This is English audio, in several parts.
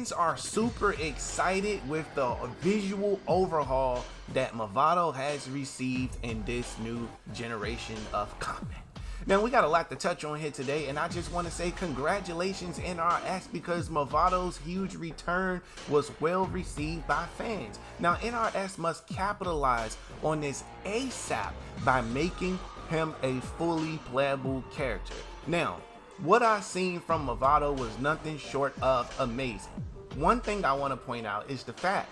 fans are super excited with the visual overhaul that Mavado has received in this new generation of combat. Now, we got a lot to touch on here today, and I just want to say congratulations NRS, because Mavado's huge return was well received by fans. Now, NRS must capitalize on this ASAP by making him a fully playable character. Now, what I seen from Mavado was nothing short of amazing. One thing I want to point out is the fact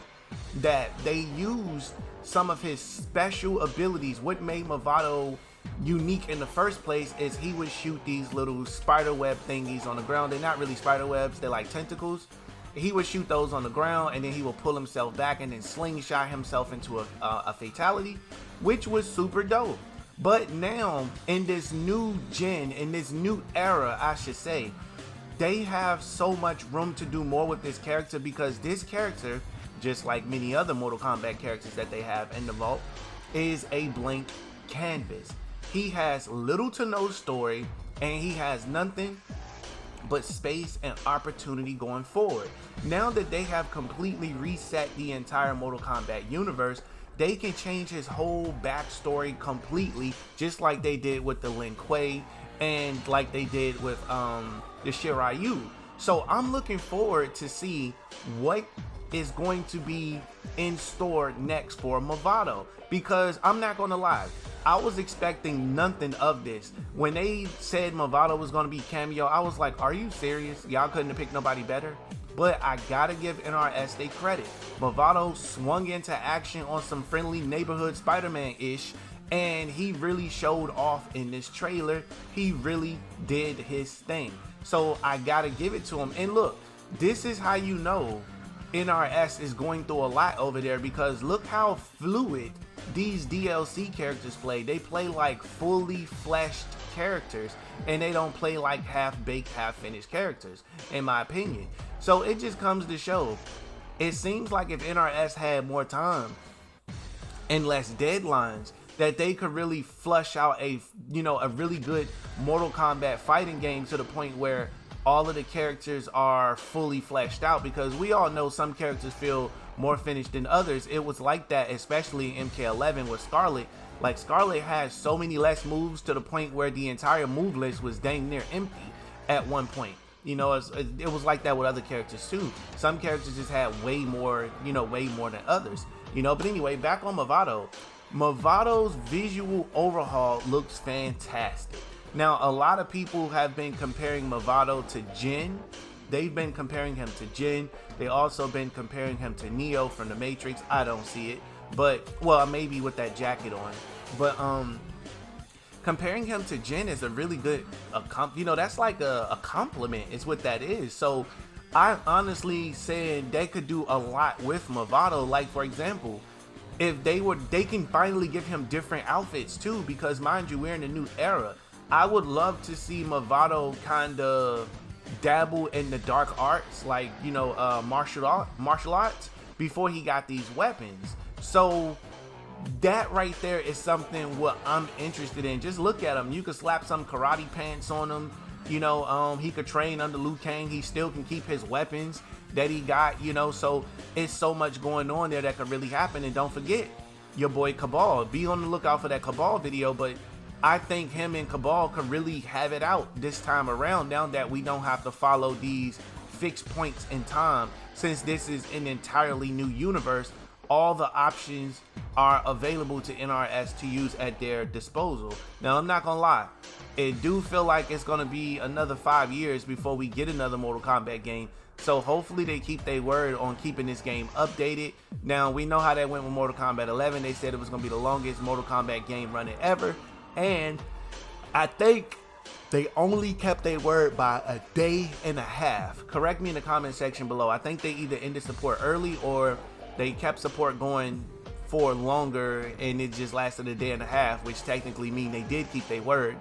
that they used some of his special abilities. What made Mavado unique in the first place is he would shoot these little spider web thingies on the ground. They're not really spider webs, they're like tentacles. He would shoot those on the ground, and then he would pull himself back and then slingshot himself into a fatality, which was super dope. But now in this new gen, in this new era, I should say, they have so much room to do more with this character, because this character, just like many other Mortal Kombat characters that they have in the vault, is a blank canvas. He has little to no story, and he has nothing but space and opportunity going forward. Now that they have completely reset the entire Mortal Kombat universe, they can change his whole backstory completely, just like they did with the Lin Kuei and like they did with the Shiryu. So I'm looking forward to see what is going to be in store next for Mavado, because I'm not gonna lie, I was expecting nothing of this. When they said Mavado was gonna be cameo, I was like, are you serious? Y'all couldn't have picked nobody better? But I gotta give NRS they credit. Mavado swung into action on some friendly neighborhood Spider-Man-ish, and he really showed off in this trailer. He really did his thing. So I gotta give it to him. And look, this is how you know NRS is going through a lot over there, because look how fluid these DLC characters play. They play like fully fleshed characters, and they don't play like half-baked, half-finished characters, in my opinion. So it just comes to show, it seems like if NRS had more time and less deadlines, that they could really flush out a really good Mortal Kombat fighting game to the point where all of the characters are fully fleshed out, because we all know some characters feel more finished than others. It was like that, especially in MK11 with Scarlet. Like, Scarlet has so many less moves to the point where the entire move list was dang near empty at one point. You know, it was like that with other characters too. Some characters just had way more than others. But anyway, back on Mavado. Mavado's visual overhaul looks fantastic. Now, a lot of people have been comparing Mavado to Jin. They've been comparing him to Jin. They also been comparing him to Neo from the Matrix. I don't see it, but well, maybe with that jacket on. But comparing him to Jin is a really good, that's like a compliment. It's what that is. So I honestly said they could do a lot with Mavado. Like, for example, if they can finally give him different outfits too, because mind you, we're in a new era. I would love to see Mavado kind of dabble in the dark arts, like martial arts, before he got these weapons. So that right there is something what I'm interested in. Just look at him. You could slap some karate pants on him. He could train under Liu Kang. He still can keep his weapons that he got. So it's so much going on there that could really happen. And don't forget your boy Cabal. Be on the lookout for that Cabal video. But I think him and Cabal could really have it out this time around, now that we don't have to follow these fixed points in time. Since this is an entirely new universe, all the options are available to NRS to use at their disposal. Now, I'm not gonna lie, it do feel like it's gonna be another 5 years before we get another Mortal Kombat game. So hopefully they keep their word on keeping this game updated. Now, we know how that went with Mortal Kombat 11. They said it was gonna be the longest Mortal Kombat game running ever. And I think they only kept their word by a day and a half. Correct me in the comment section below. I think they either ended support early or they kept support going for longer and it just lasted a day and a half, which technically mean they did keep their word,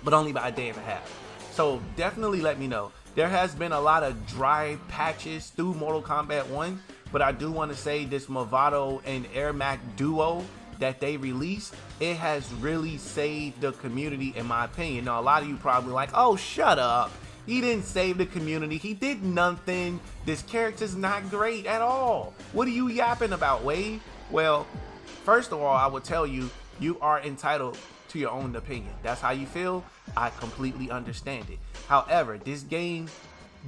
but only by a day and a half. So definitely let me know. There has been a lot of dry patches through Mortal Kombat 1, but I do want to say this Mavado and Ermac duo that they released, it has really saved the community, in my opinion. Now, a lot of you probably like, oh, shut up. He didn't save the community. He did nothing. This character's not great at all. What are you yapping about, Wade? Well, first of all, I would tell you, you are entitled to your own opinion. That's how you feel. I completely understand it. However, this game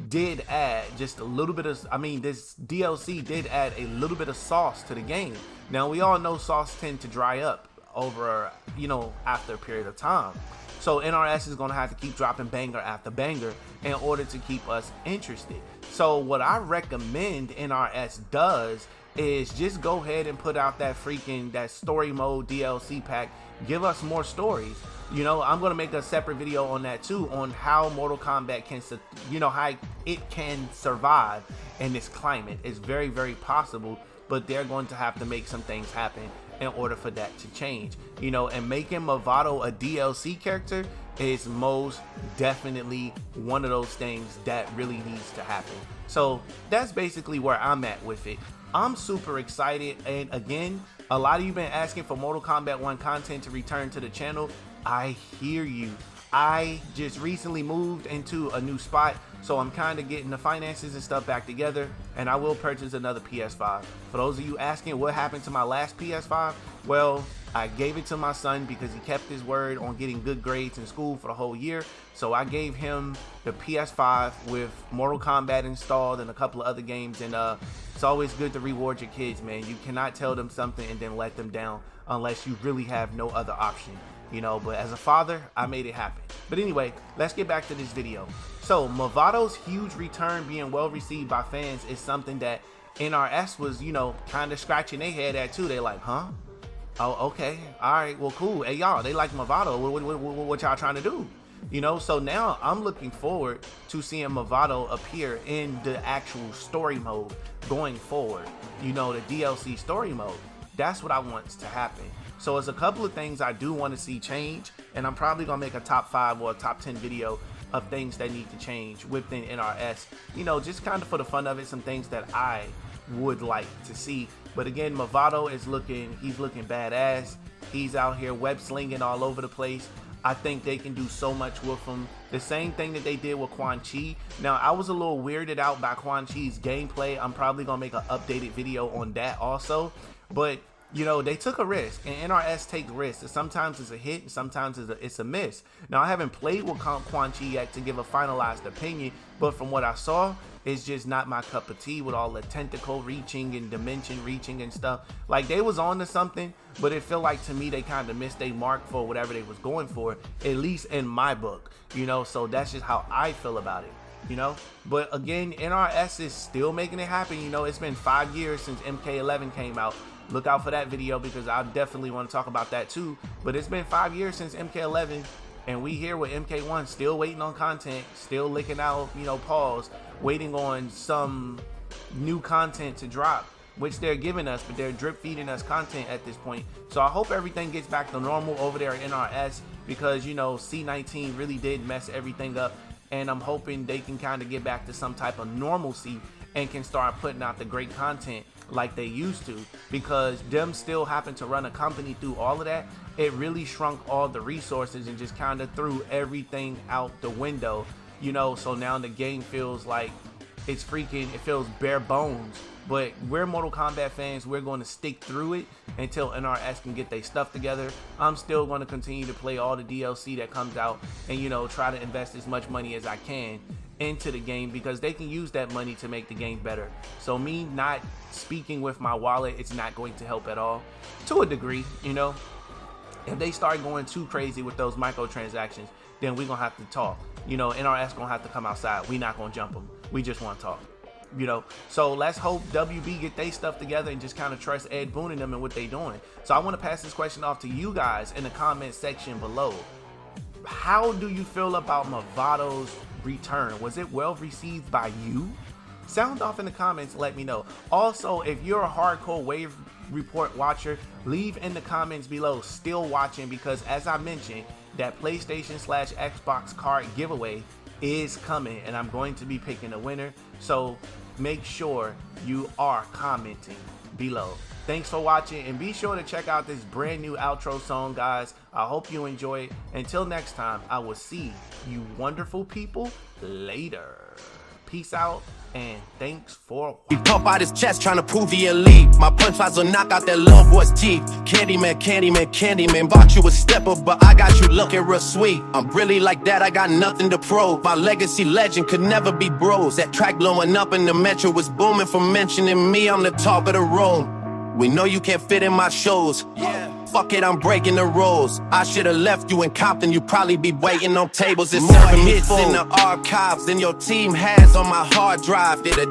did add just a little bit of, this DLC did add a little bit of sauce to the game. Now, we all know sauce tend to dry up over, after a period of time. So NRS is going to have to keep dropping banger after banger in order to keep us interested. So what I recommend NRS does is just go ahead and put out that story mode DLC pack. Give us more stories. I'm going to make a separate video on that too, on how Mortal Kombat can, how it can survive in this climate. It's very, very possible, but they're going to have to make some things happen in order for that to change. And making Mavado a DLC character is most definitely one of those things that really needs to happen. So that's basically where I'm at with it. I'm super excited, and again, a lot of you been asking for Mortal Kombat 1 content to return to the channel. I hear you. I just recently moved into a new spot, so I'm kind of getting the finances and stuff back together, and I will purchase another PS5. For those of you asking what happened to my last PS5, well, I gave it to my son because he kept his word on getting good grades in school for the whole year. So I gave him the PS5 with Mortal Kombat installed and a couple of other games, and it's always good to reward your kids, man. You cannot tell them something and then let them down unless you really have no other option. But as a father, I made it happen. But anyway, let's get back to this video. So Mavado's huge return being well received by fans is something that NRS was, kind of scratching their head at too. They like, huh? Oh, okay. All right. Well, cool. Hey, y'all, they like Mavado. What y'all trying to do? So now I'm looking forward to seeing Mavado appear in the actual story mode going forward. The DLC story mode. That's what I want to happen. So there's a couple of things I do want to see change, and I'm probably gonna make a top 5 or a top 10 video of things that need to change within NRS. Just kind of for the fun of it, some things that I would like to see. But again, Mavado is looking badass. He's out here web slinging all over the place. I think they can do so much with him. The same thing that they did with Quan Chi. Now, I was a little weirded out by Quan Chi's gameplay. I'm probably gonna make an updated video on that also. But they took a risk, and NRS take risks. Sometimes it's a hit, and sometimes it's a miss. Now, I haven't played with Quan Chi yet to give a finalized opinion, but from what I saw, it's just not my cup of tea with all the tentacle reaching and dimension reaching and stuff. Like, they was on to something, but it felt like to me they kind of missed their mark for whatever they was going for, at least in my book, so that's just how I feel about it. But again, NRS is still making it happen. It's been 5 years since MK11 came out. Look out for that video because I definitely want to talk about that too. But it's been 5 years since MK11, and we here with MK1 still waiting on content, still licking out, paws, waiting on some new content to drop, which they're giving us, but they're drip feeding us content at this point. So I hope everything gets back to normal over there at NRS because, C19 really did mess everything up, and I'm hoping they can kind of get back to some type of normalcy and can start putting out the great content like they used to, because them still happen to run a company through all of that. It really shrunk all the resources and just kind of threw everything out the window, so now the game feels like it feels bare bones. But we're Mortal Kombat fans. We're going to stick through it until NRS can get their stuff together. I'm still going to continue to play all the DLC that comes out and, try to invest as much money as I can into the game because they can use that money to make the game better. So me not speaking with my wallet, it's not going to help at all. To a degree, if they start going too crazy with those microtransactions, then we're going to have to talk. NRS going to have to come outside. We not going to jump them. We just want to talk. So let's hope WB get their stuff together and just kind of trust Ed Boon and them and what they doing. So I want to pass this question off to you guys in the comment section below. How do you feel about Mavado's return? Was it well received by you? Sound off in the comments, let me know. Also, if you're a hardcore Wave Report watcher, leave in the comments below still watching, because as I mentioned, that PlayStation/Xbox card giveaway is coming and I'm going to be picking a winner. So make sure you are commenting below. Thanks for watching, and be sure to check out this brand new outro song, guys. I hope you enjoy it. Until next time, I will see you wonderful people later. Peace out, and thanks for watching. He pump out his chest trying to prove he elite. My punchlines will knock out that little boy's teeth. Candyman, Candyman, Candyman. Bought you a stepper, but I got you looking real sweet. I'm really like that, I got nothing to prove. My legacy legend could never be bros. That track blowing up in the metro was booming for mentioning me. I'm the top of the room. We know you can't fit in my shows. Yeah. Fuck it, I'm breaking the rules. I should've left you in Compton. You probably be waiting on tables and serving hits in the archives than your team has on my hard drive. Did a